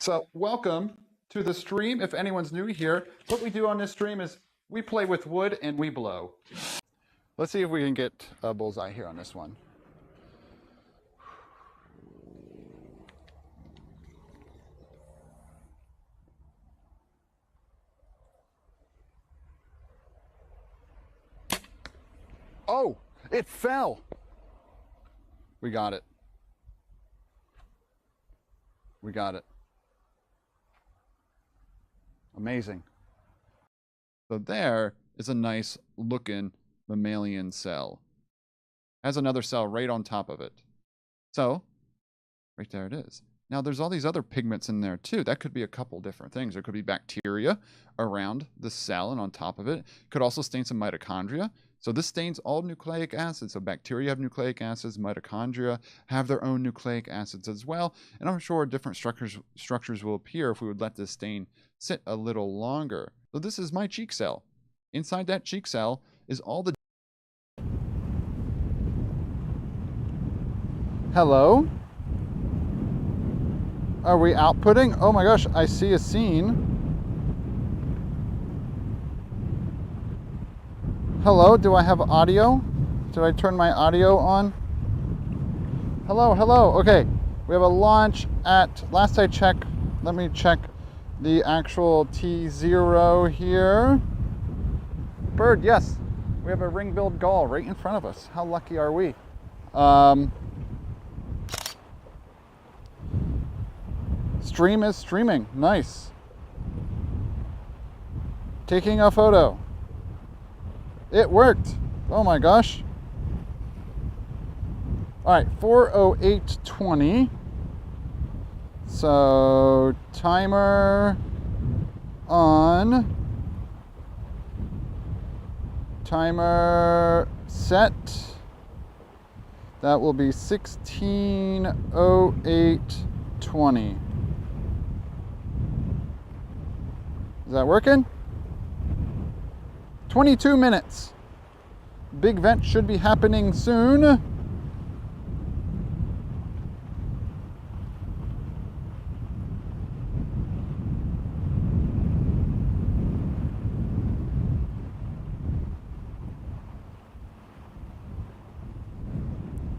So welcome to the stream. If anyone's new here, what we do on this stream is we play with wood and we blow. Let's see if we can get a bullseye here on this one. Oh, it fell. We got it. We got it. Amazing. So there is a nice looking mammalian cell. Has another cell right on top of it. So, right there it is. Now there's all these other pigments in there too. That could be a couple different things. There could be bacteria around the cell and on top of it. Could also stain some mitochondria. So this stains all nucleic acids. So bacteria have nucleic acids, mitochondria have their own nucleic acids as well. And I'm sure different structures will appear if we would let this stain sit a little longer. So this is my cheek cell. Inside that cheek cell is all the... Hello? Are we outputting? Oh my gosh, I see a scene. Hello, do I have audio? Did I turn my audio on? Hello, hello. Okay, we have a launch at, last I checked, let me check the actual T0 here. Bird, yes. We have a ring-billed gull right in front of us. How lucky are we? Stream is streaming. Nice. Taking a photo. It worked. Oh my gosh. All right, 4:08:20. So timer on. Timer set. That will be 16:08:20. Is that working? 22 minutes. Big vent should be happening soon.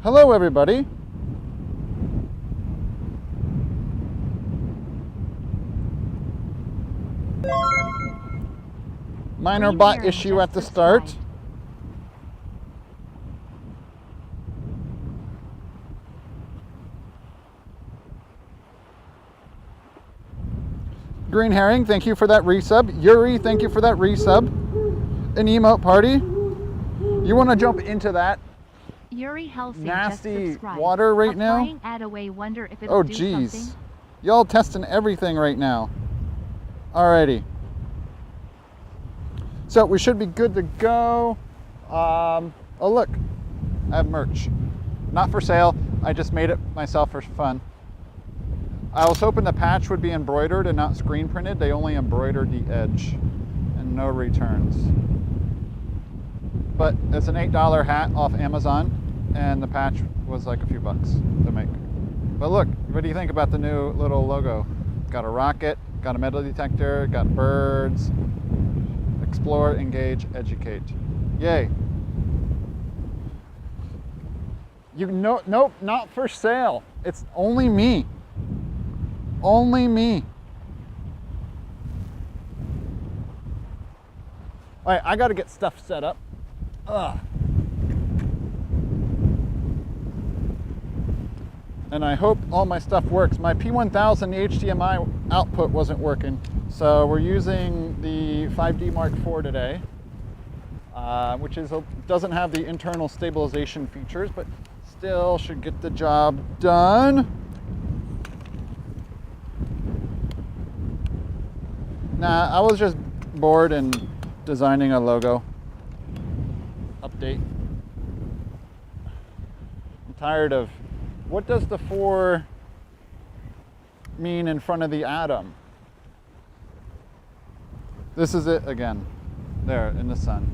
Hello, everybody. Minor bot issue at the start. Green Herring, thank you for that resub. Yuri, thank you for that resub. An emote party. You want to jump into that Yuri Helsing nasty water right now? Wonder if oh geez. Y'all testing everything right now. Alrighty. So we should be good to go. Oh look, I have merch. Not for sale, I just made it myself for fun. I was hoping the patch would be embroidered and not screen printed. They only embroidered the edge and no returns. But it's an $8 hat off Amazon and the patch was like a few bucks to make. But look, what do you think about the new little logo? Got a rocket, got a metal detector, got birds. Explore, engage, educate. Yay. You know, nope, not for sale. It's only me. Only me. All right, I got to get stuff set up. Ugh. And I hope all my stuff works. My P1000 HDMI output wasn't working. So we're using the 5D Mark IV today, which doesn't have the internal stabilization features, but still should get the job done. Nah, I was just bored and designing a logo update. I'm tired of, what does the 4 mean in front of the atom? This is it again, there in the sun.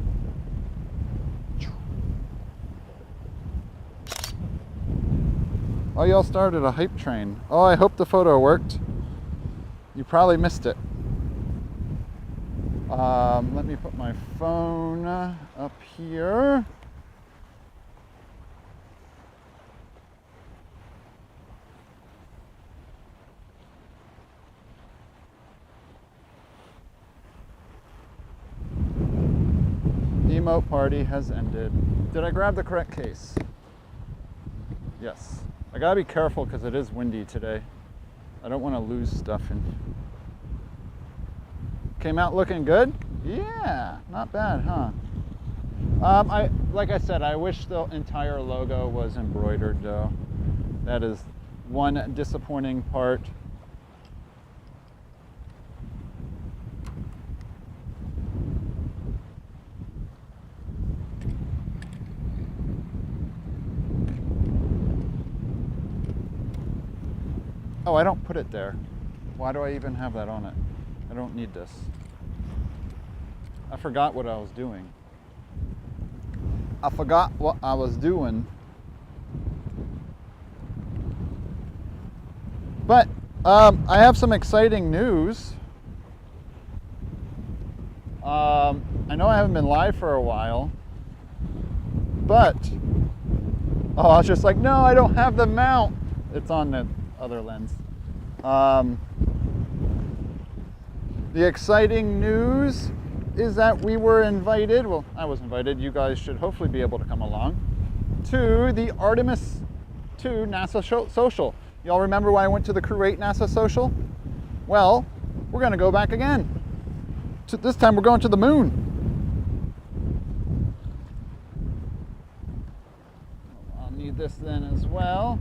Oh, y'all started a hype train. Oh, I hope the photo worked. You probably missed it. Let me put my phone up here. Emote party has ended. Did I grab the correct case? Yes. I gotta be careful because it is windy today. I don't want to lose stuff in. Came out looking good? Yeah, not bad, huh? Like I said, I wish the entire logo was embroidered though. That is one disappointing part. Oh, I don't put it there. Why do I even have that on it? I don't need this. I forgot what I was doing. I forgot what I was doing. But I have some exciting news. I know I haven't been live for a while, but oh, I was just like, no, I don't have the mount. It's on the other lens. The exciting news is that we were invited, well, I was invited, you guys should hopefully be able to come along, to the Artemis II NASA Social. Y'all remember when I went to the Crew 8 NASA Social? Well, we're gonna go back again. This time we're going to the moon. I'll need this then as well.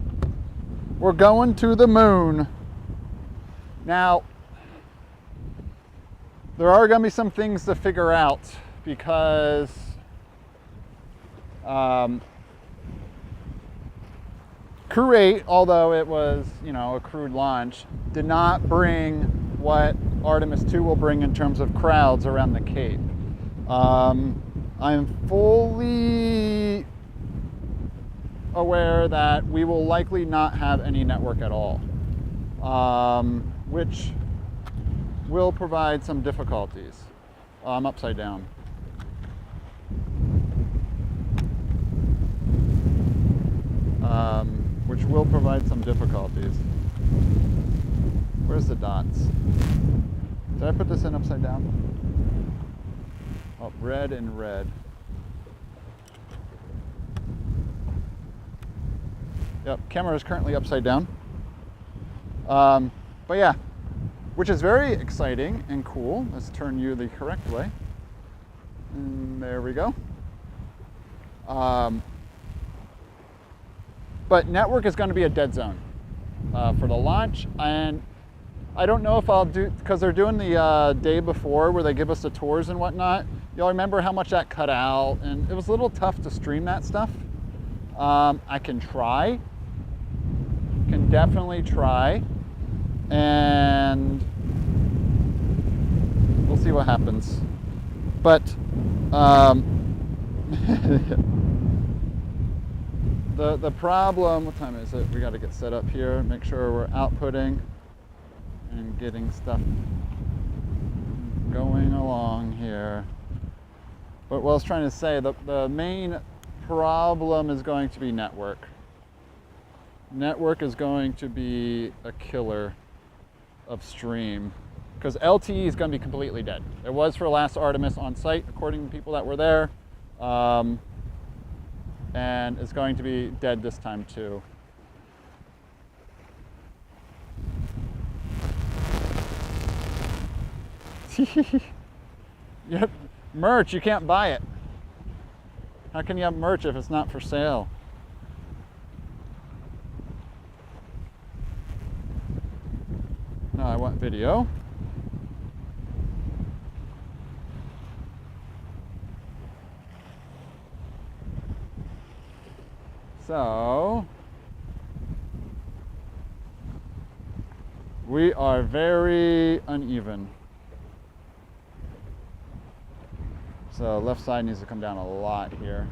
We're going to the moon. Now, there are going to be some things to figure out because Crew 8, although it was, you know, a crewed launch, did not bring what Artemis II will bring in terms of crowds around the Cape. I'm fully aware that we will likely not have any network at all, which will provide some difficulties. I'm upside down. Which will provide some difficulties. Where's the dots? Did I put this in upside down? Oh, red and red. Yep, camera is currently upside down. But yeah, which is very exciting and cool. Let's turn you the correct way. And there we go. But network is going to be a dead zone for the launch. And I don't know if I'll do, because they're doing the day before where they give us the tours and whatnot. Y'all remember how much that cut out? And it was a little tough to stream that stuff. I can try. Can definitely try. And we'll see what happens. But the problem, what time is it? We got to get set up here, make sure we're outputting and getting stuff going along here. But what I was trying to say, the main problem is going to be network. Network is going to be a killer of stream because LTE is going to be completely dead. It was for last Artemis on site, according to people that were there, and it's going to be dead this time too. Yep, merch, you can't buy it. How can you have merch if it's not for sale? No, I want video. So, we are very uneven. So left side needs to come down a lot here.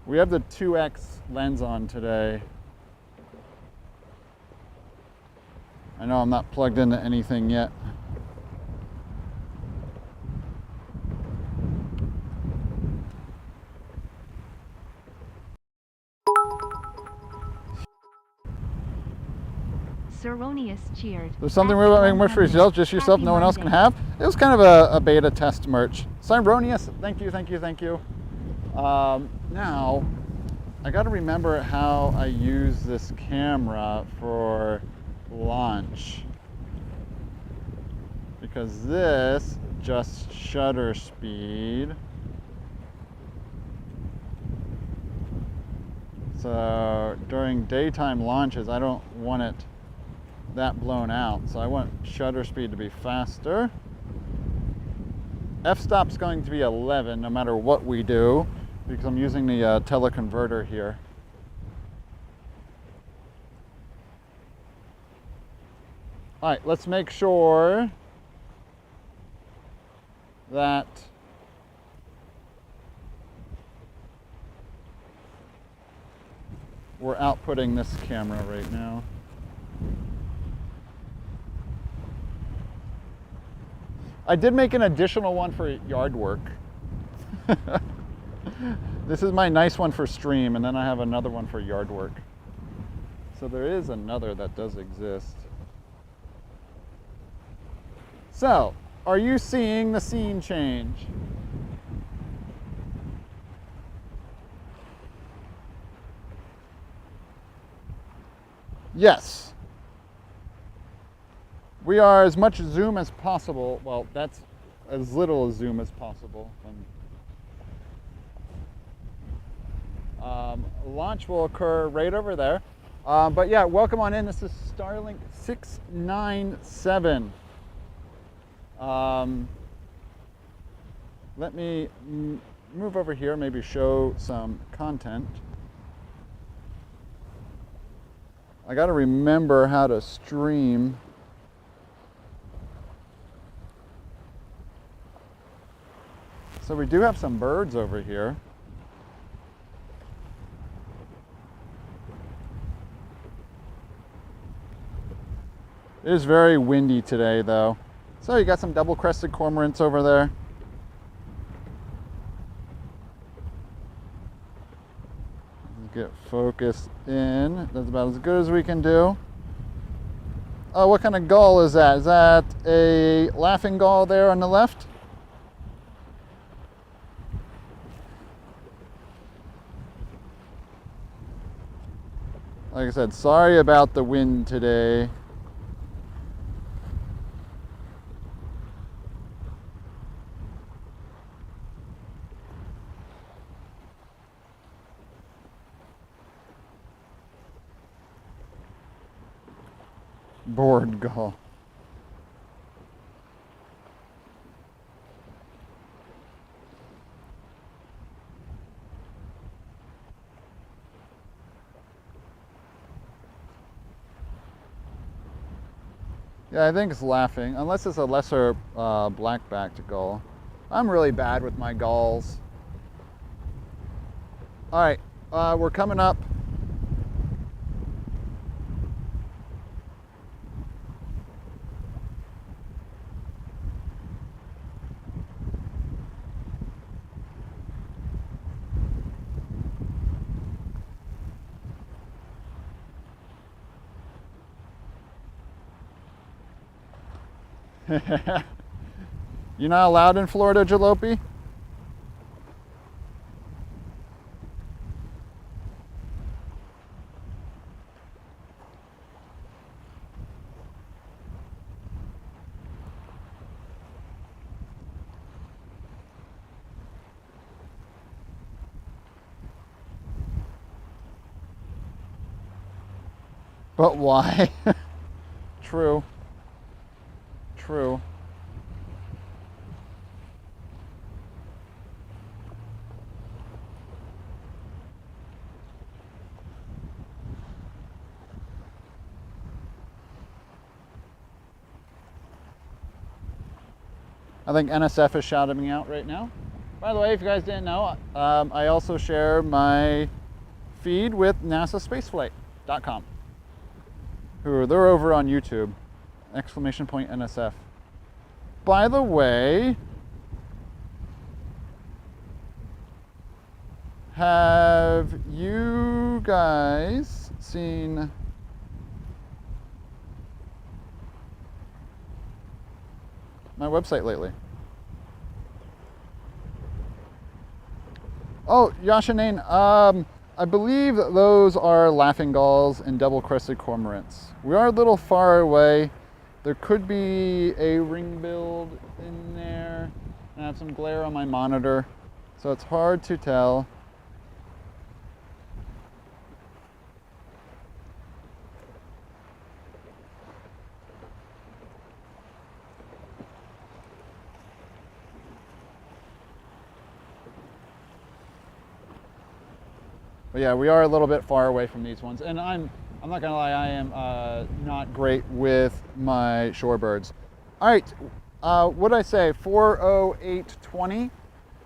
We have the 2x lens on today. I know I'm not plugged into anything yet. Sironius cheered. There's something At weird about making merch for 100. yourself, just yourself, Happy no one else can Monday. have. It was kind of a beta test merch. Sironius, thank you, thank you, thank you. Now, I got to remember how I use this camera for launch. Because this just shutter speed. So during daytime launches, I don't want it that blown out. So I want shutter speed to be faster. F-stop's going to be 11 no matter what we do, because I'm using the teleconverter here. All right, let's make sure that we're outputting this camera right now. I did make an additional one for yard work. This is my nice one for stream, and then I have another one for yard work. So there is another that does exist. So, are you seeing the scene change? Yes. We are as much zoom as possible. Well, that's as little zoom as possible. Launch will occur right over there. But yeah, welcome on in. This is Starlink 697. Let me move over here, maybe show some content. I got to remember how to stream. So we do have some birds over here. It is very windy today though. So you got some double-crested cormorants over there. Get focused in. That's about as good as we can do. Oh, what kind of gull is that? Is that a laughing gull there on the left? Like I said, sorry about the wind today. Board gull. Yeah, I think it's laughing, unless it's a lesser black-backed gull. I'm really bad with my gulls. All right, we're coming up. You're not allowed in Florida, Jalopy? But why? True. True. I think NSF is shouting me out right now. By the way, if you guys didn't know, I also share my feed with NASAspaceflight.com. They're over on YouTube. !NSF. By the way, have you guys seen my website lately? Oh, Yashanane, I believe those are laughing gulls and double-crested cormorants. We are a little far away. There could be a ring-billed in there. I have some glare on my monitor, so it's hard to tell. But yeah, we are a little bit far away from these ones, and I'm not gonna lie, I am not great with my shorebirds. All right, what did I say? 4:08:20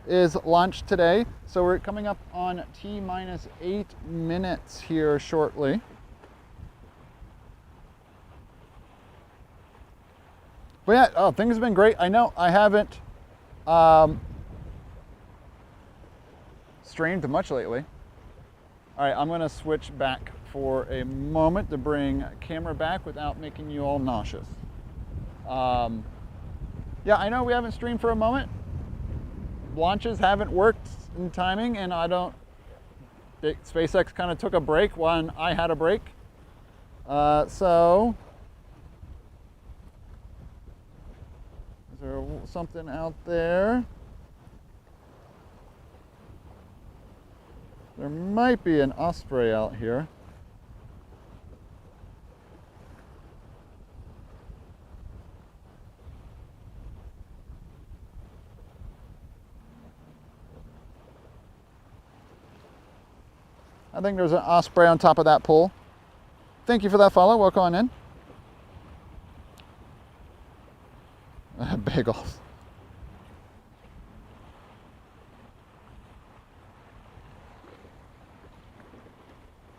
is launch today, so we're coming up on T-minus 8 minutes here shortly. But yeah, oh, things have been great. I know I haven't streamed much lately. All right, I'm gonna switch back for a moment to bring camera back without making you all nauseous. Yeah, I know we haven't streamed for a moment. Launches haven't worked in timing, and SpaceX kind of took a break when I had a break. So, is there something out there? There might be an osprey out here. I think there's an osprey on top of that pole. Thank you for that follow. Welcome on in. Bagels.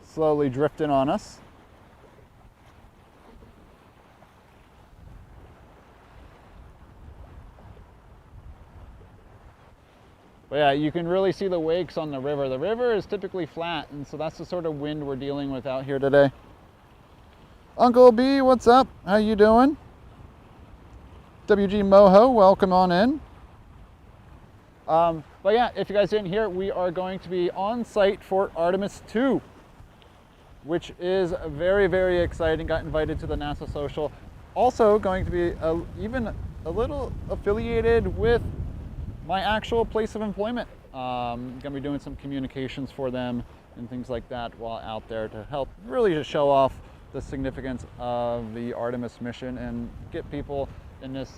Slowly drifting on us. But yeah, you can really see the wakes on the river. The river is typically flat, and so that's the sort of wind we're dealing with out here today. Uncle B, what's up? How you doing? WG Moho, welcome on in. But yeah, if you guys didn't hear, we are going to be on site for Artemis 2. Which is very, very exciting. Got invited to the NASA social. Also going to be even a little affiliated with my actual place of employment. Gonna be doing some communications for them and things like that while out there to help really just show off the significance of the Artemis mission and get people in this,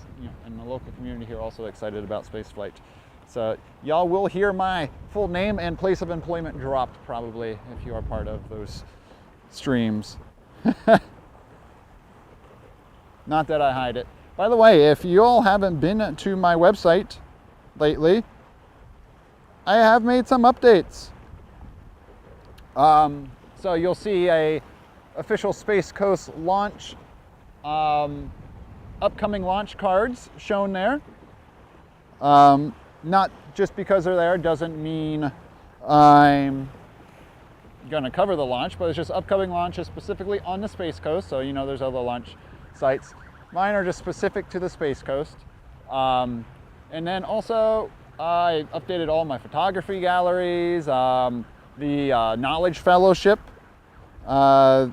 in the local community here also excited about spaceflight. So y'all will hear my full name and place of employment dropped probably if you are part of those streams. Not that I hide it. By the way, if you all haven't been to my website lately, I have made some updates. So you'll see a official Space Coast launch, upcoming launch cards shown there. Not just because they're there doesn't mean I'm going to cover the launch, but it's just upcoming launches specifically on the Space Coast. So there's other launch sites. Mine are just specific to the Space Coast. And then also I updated all my photography galleries, the Knowledge Fellowship, the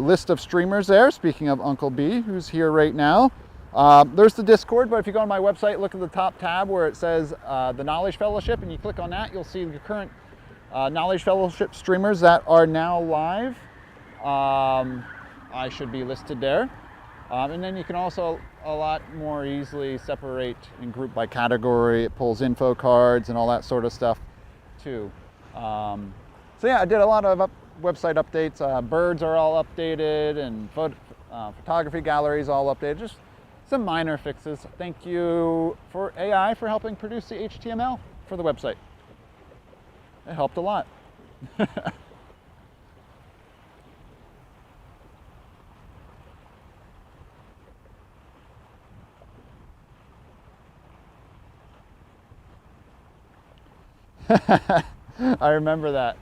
list of streamers there. Speaking of Uncle B, who's here right now. There's the Discord, but if you go on my website, look at the top tab where it says the Knowledge Fellowship, and you click on that, you'll see the current Knowledge Fellowship streamers that are now live. I should be listed there. And then you can also a lot more easily separate and group by category. It pulls info cards and all that sort of stuff too. So yeah, I did a lot of website updates. Birds are all updated, and photography galleries all updated. Just some minor fixes. Thank you for AI for helping produce the HTML for the website. It helped a lot. I remember that.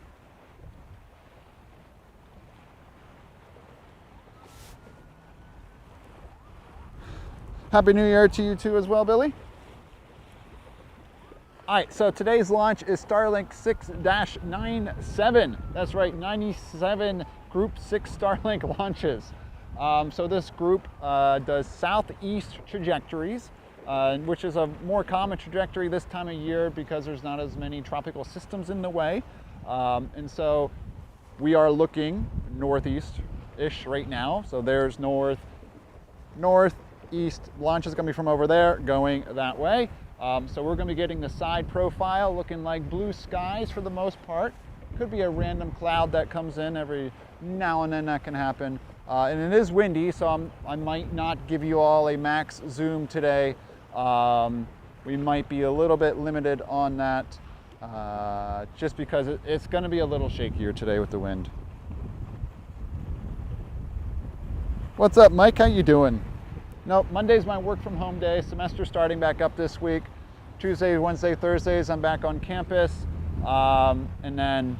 Happy New Year to you too as well, Billy. All right, so today's launch is Starlink 6-97. That's right, 97 Group 6 Starlink launches. So this group does southeast trajectories, which is a more common trajectory this time of year because there's not as many tropical systems in the way. And so we are looking northeast-ish right now. So there's north, east. Launch is going to be from over there going that way. So we're going to be getting the side profile looking like blue skies for the most part. Could be a random cloud that comes in every now and then. That can happen. And it is windy, so I might not give you all a max zoom today. We might be a little bit limited on that just because it's going to be a little shakier today with the wind. What's up, Mike? How you doing? Nope, Monday's my work from home day. Semester starting back up this week. Tuesday, Wednesday, Thursdays, I'm back on campus. And then,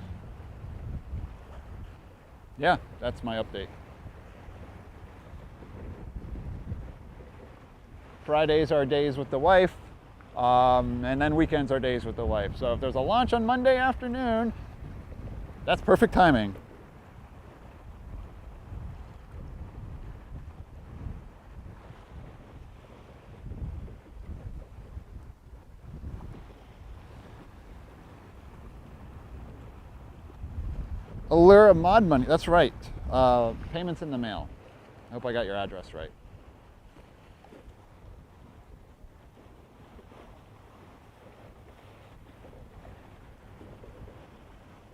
yeah, that's my update. Fridays are days with the wife, and then weekends are days with the wife. So if there's a launch on Monday afternoon, that's perfect timing. Allura mod money, that's right. Payments in the mail. I hope I got your address right.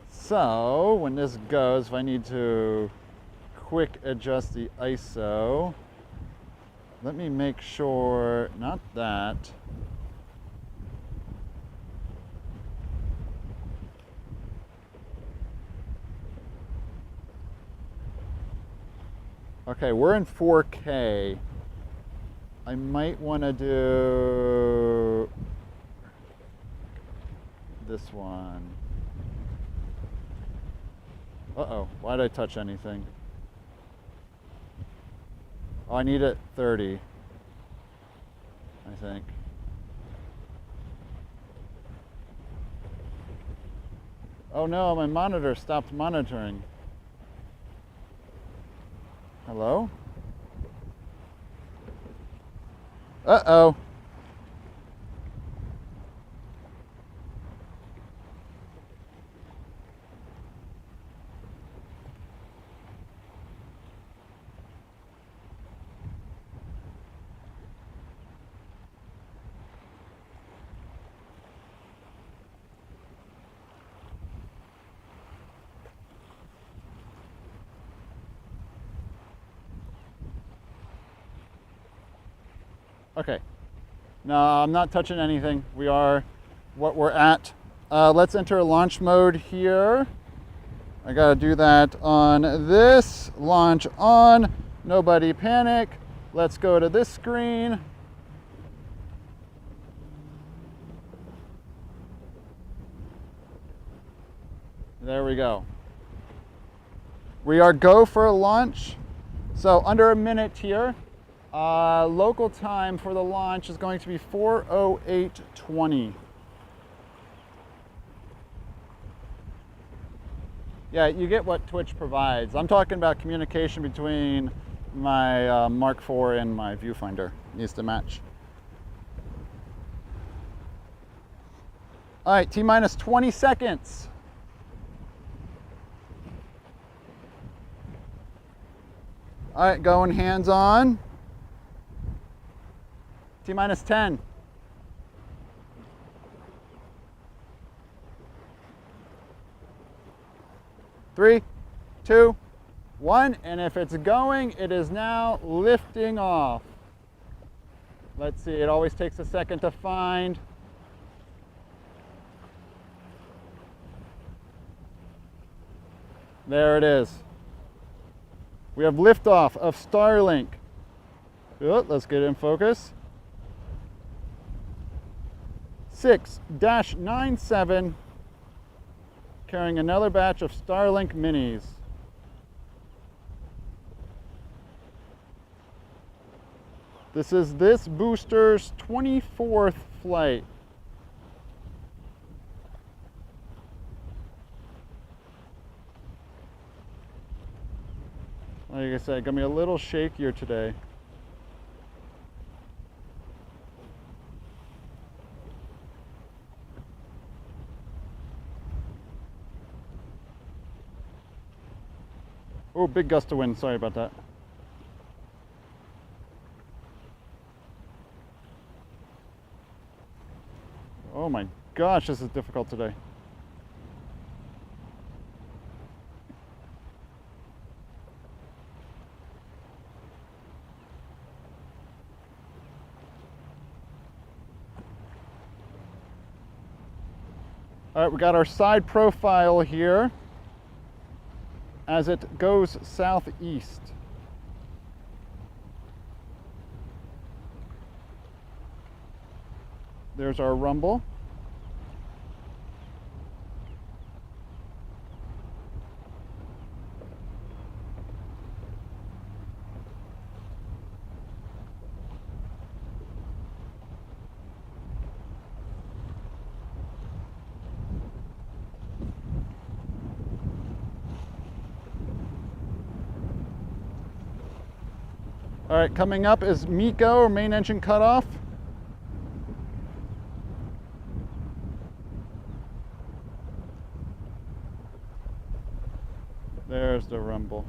So when this goes, if I need to quick adjust the ISO, let me make sure, not that. Okay, we're in 4K. I might want to do this one. Uh-oh, why did I touch anything? Oh, I need it 30, I think. Oh no, my monitor stopped monitoring. Hello? Uh-oh. Okay, no, I'm not touching anything. We are what we're at. Let's enter launch mode here. I gotta do that on this. Launch on, nobody panic. Let's go to this screen. There we go. We are go for a launch. So under a minute here. Local time for the launch is going to be 4:08:20. Yeah, you get what Twitch provides. I'm talking about communication between my Mark IV and my viewfinder. Needs to match. All right, T-minus 20 seconds. All right, going hands on. T-minus 10. 3, 2, 1, and if it's going, it is now lifting off. Let's see, it always takes a second to find. There it is. We have liftoff of Starlink. Good, let's get it in focus. 6-97, carrying another batch of Starlink minis. This is this booster's 24th flight. Like I said, gonna be a little shakier today. Oh, big gust of wind, sorry about that. Oh my gosh, this is difficult today. All right, we got our side profile here as it goes southeast. There's our rumble. All right, coming up is MECO, or main engine cutoff. There's the rumble.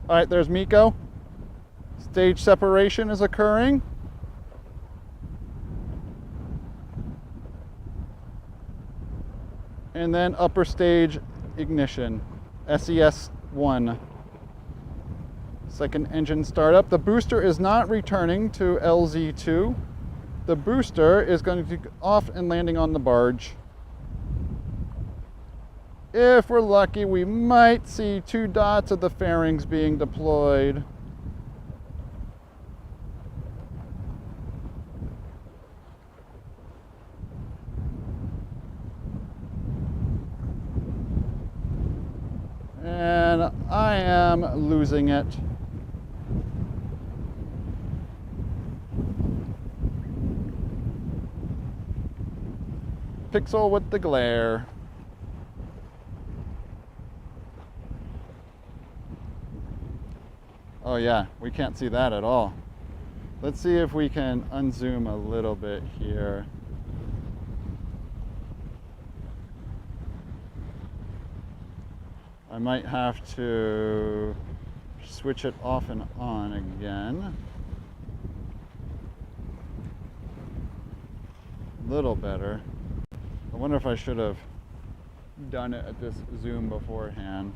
All right, there's MECO. Stage separation is occurring. And then upper stage ignition, SES 1. Second engine startup. The booster is not returning to LZ2. The booster is going to be off and landing on the barge. If we're lucky, we might see 2 dots of the fairings being deployed. And I am losing it. Pixel with the glare. Oh yeah, we can't see that at all. Let's see if we can unzoom a little bit here. I might have to switch it off and on again. A little better. I wonder if I should have done it at this zoom beforehand.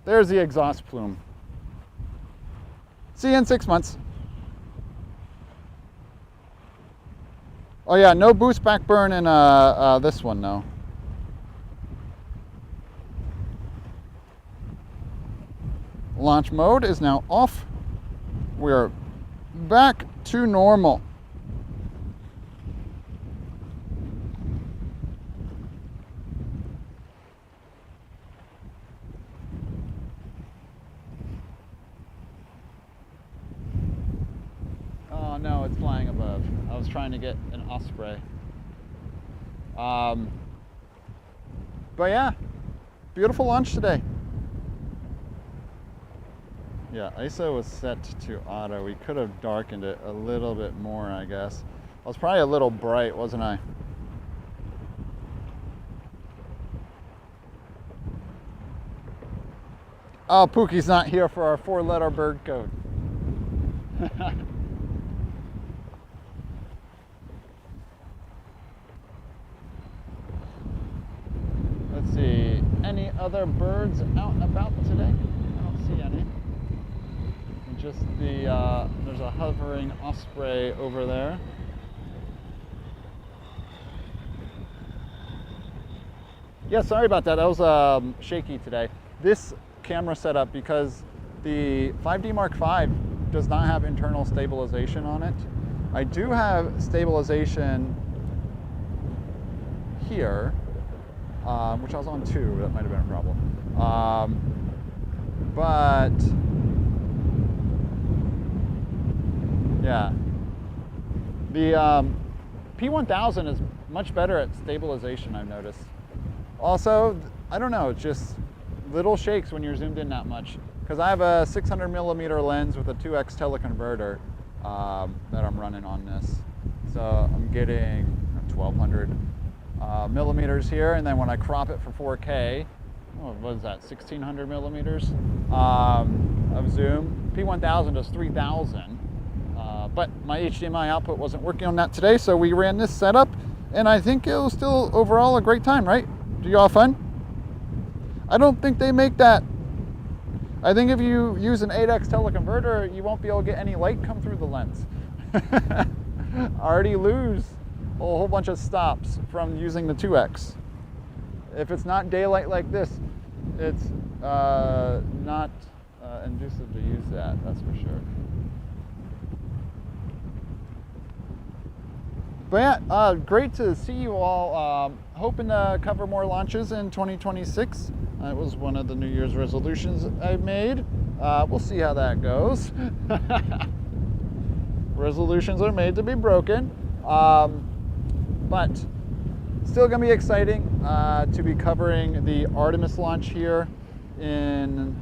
There's the exhaust plume. See you in 6 months. Oh yeah, no boost back burn in this one though. Launch mode is now off. We're back to normal. Oh no, it's flying above. I was trying to get an osprey. But yeah, beautiful launch today. Yeah, ISO was set to auto. We could have darkened it a little bit more, I guess. I was probably a little bright, wasn't I? Oh, Pookie's not here for our 4-letter bird code. Let's see, any other birds out and about today? I don't see any. Just there's a hovering osprey over there. Yeah, sorry about that. That was shaky today. This camera setup, because the 5D Mark V does not have internal stabilization on it. I do have stabilization here, which I was on 2. That might have been a problem. But yeah, the P1000 is much better at stabilization, I've noticed. Also, I don't know, it's just little shakes when you're zoomed in that much. Because I have a 600mm lens with a 2x teleconverter that I'm running on this. So I'm getting 1200 millimeters here, and then when I crop it for 4K, what is that, 1600 millimeters of zoom. P1000 does 3000. But my HDMI output wasn't working on that today, so we ran this setup, and I think it was still overall a great time, right? Do you all have fun? I don't think they make that. I think if you use an 8x teleconverter, you won't be able to get any light come through the lens. I already lose a whole bunch of stops from using the 2x. If it's not daylight like this, it's not inducive to use that, that's for sure. But yeah, great to see you all. Hoping to cover more launches in 2026. That was one of the New Year's resolutions I made. We'll see how that goes. Resolutions are made to be broken. But still gonna be exciting to be covering the Artemis launch here in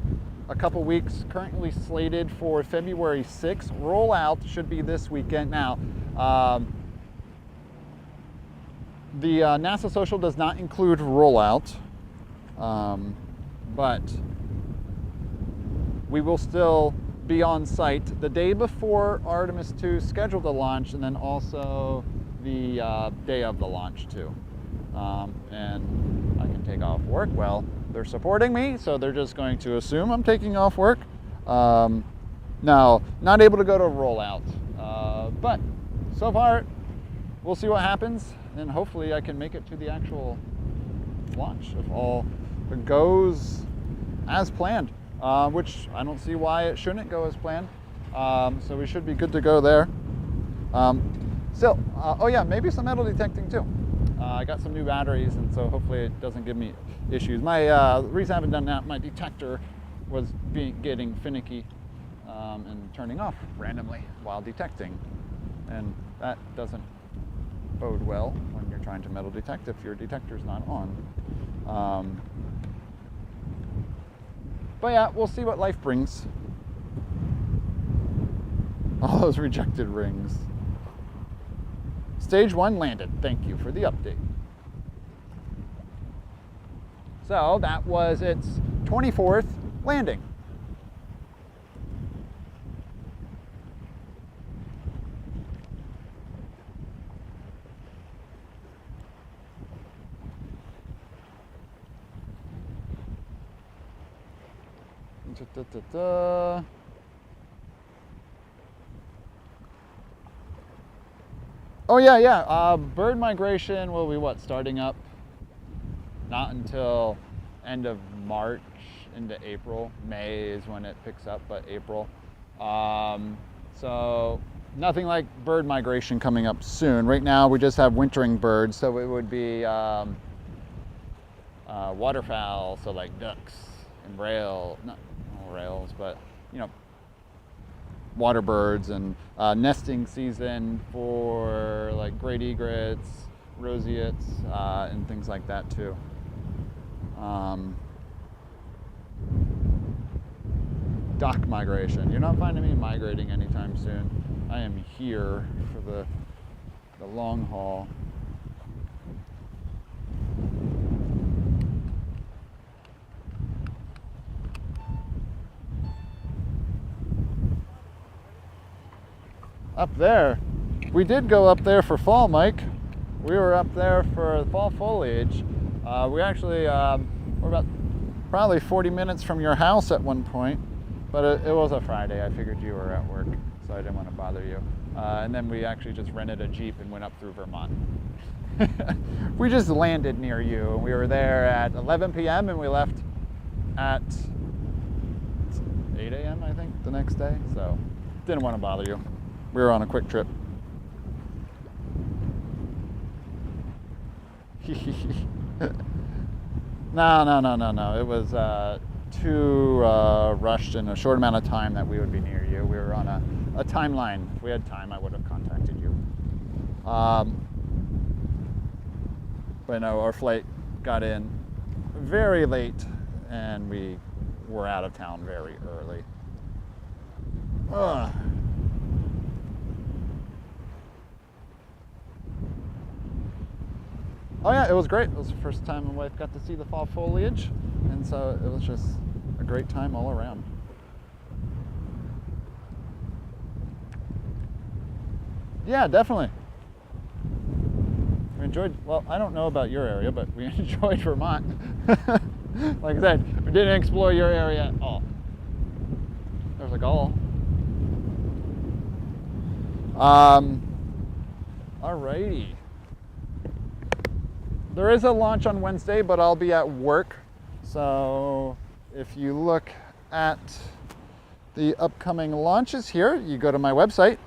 a couple weeks. Currently slated for February 6th. Rollout should be this weekend. Now, the NASA social does not include rollout, but we will still be on site the day before Artemis 2 scheduled to launch, and then also the day of the launch too. And I can take off work. Well, they're supporting me, so they're just going to assume I'm taking off work. No, not able to go to rollout, but so far we'll see what happens, and hopefully I can make it to the actual launch if all goes as planned, which I don't see why it shouldn't go as planned. So we should be good to go there. Still, oh yeah, maybe some metal detecting too. I got some new batteries, and so hopefully it doesn't give me issues. My reason I haven't done that, my detector was getting finicky and turning off randomly while detecting, and that doesn't bode well when you're trying to metal detect if your detector's not on. But yeah, we'll see what life brings. All those rejected rings. Stage 1 landed. Thank you for the update. So that was its 24th landing. Oh yeah. Bird migration will be what, starting up? Not until end of March into April. May is when it picks up, but April. So nothing like bird migration coming up soon. Right now we just have wintering birds, so it would be waterfowl, so like ducks and not rails, but you know, water birds, and nesting season for like great egrets, roseates, and things like that too. Duck migration. You're not finding me migrating anytime soon. I am here for the long haul. up there. We did go up there for fall, Mike. We were up there for fall foliage. We actually we're about probably 40 minutes from your house at one point, but it was a Friday. I figured you were at work, so I didn't want to bother you. And then we actually just rented a Jeep and went up through Vermont. We just landed near you, and we were there at 11 p.m. and we left at 8 a.m. I think the next day, so didn't want to bother you. We were on a quick trip. No. It was too rushed in a short amount of time that we would be near you. We were on a timeline. If we had time, I would have contacted you. But no, our flight got in very late, and we were out of town very early. Ugh. Oh yeah, it was great. It was the first time my wife got to see the fall foliage, and so it was just a great time all around. Yeah, definitely. We enjoyed, well, I don't know about your area, but we enjoyed Vermont. Like I said, we didn't explore your area at all. There's a goal. Alrighty. There is a launch on Wednesday, but I'll be at work. So if you look at the upcoming launches here, you go to my website.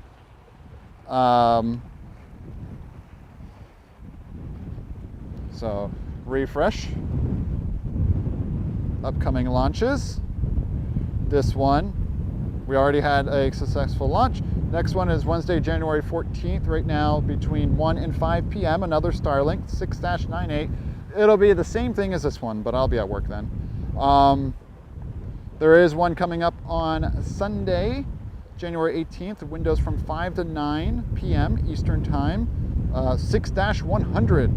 So refresh. Upcoming launches. This one, we already had a successful launch. Next one is Wednesday, January 14th, right now between 1 and 5 p.m. Another Starlink 6-98. It'll be the same thing as this one, but I'll be at work then. There is one coming up on Sunday, January 18th, windows from 5 to 9 p.m. Eastern Time, 6-100.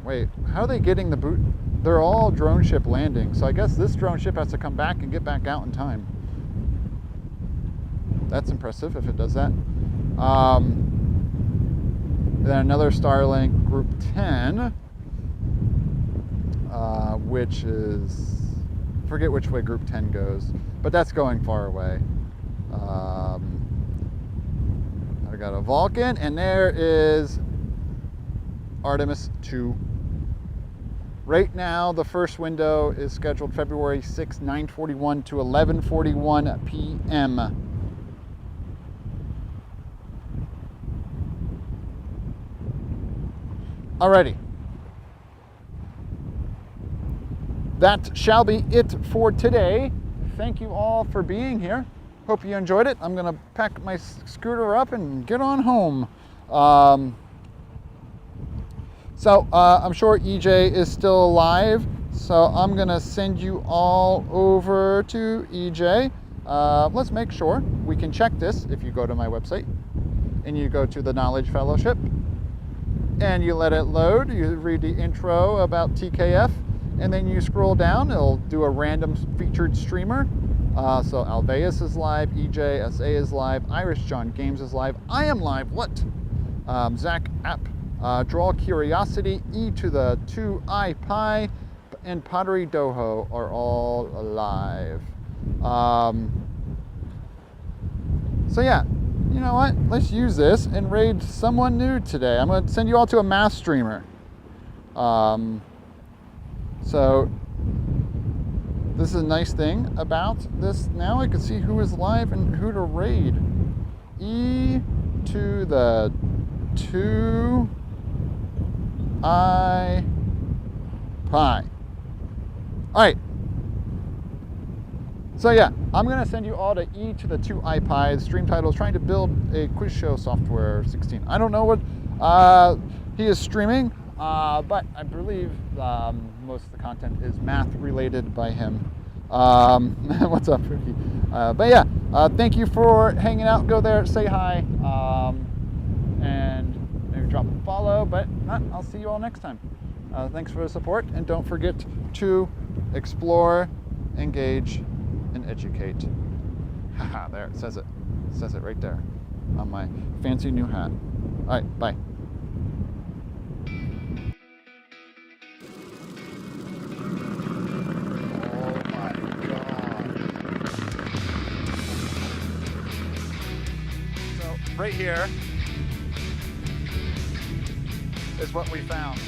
Wait, how are they getting the boot? They're all drone ship landing, so I guess this drone ship has to come back and get back out in time. That's impressive if it does that. Then another Starlink Group 10, which is, I forget which way Group 10 goes, but that's going far away. I got a Vulcan, and there is Artemis 2. Right now, the first window is scheduled February 6, 9:41 to 11:41 p.m. Alrighty. That shall be it for today. Thank you all for being here. Hope you enjoyed it. I'm going to pack my scooter up and get on home. So I'm sure EJ is still alive, so I'm going to send you all over to EJ. Let's make sure we can check this. If you go to my website and you go to the Knowledge Fellowship and you let it load, you read the intro about TKF, and then you scroll down, it'll do a random featured streamer. So Alveus is live, EJ SA is live, Irish John Games is live, I am live, what? Zach App, Draw Curiosity, E to the 2I Pi, and Pottery Doho are all live. So yeah, you know what? Let's use this and raid someone new today. I'm going to send you all to a mass streamer. So this is a nice thing about this. Now I can see who is live and who to raid. E to the 2I Pi. All right. So yeah, I'm going to send you all to E to the 2I Pi. The stream title is Trying to Build a Quiz Show Software 16. I don't know what he is streaming, but I believe most of the content is math related by him. What's up, Ricky? But yeah, thank you for hanging out. Go there, say hi, and maybe drop a follow, but I'll see you all next time. Thanks for the support, and don't forget to explore, engage, and educate. Haha, there it says it. It says it right there on my fancy new hat. All right, bye. Oh my God. So right here is what we found.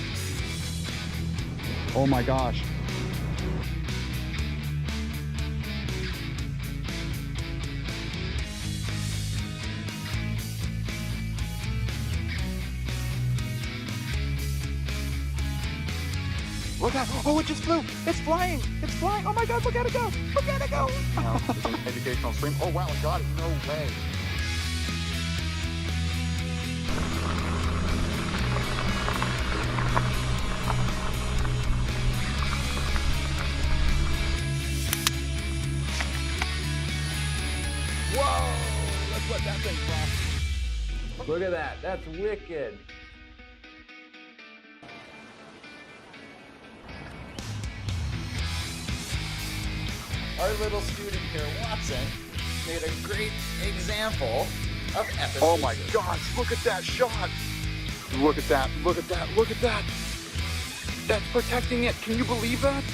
Oh my gosh. Look at, oh, it just flew. It's flying. It's flying. Oh my God, look at it go. Look at it go. It's an educational stream. Oh wow, it got it. No way. Whoa, let's let that thing fly. Look at that. That's wicked. Our little student here, Watson, made a great example of efficacy. Oh my gosh, look at that shot. Look at that, look at that, look at that. That's protecting it. Can you believe that?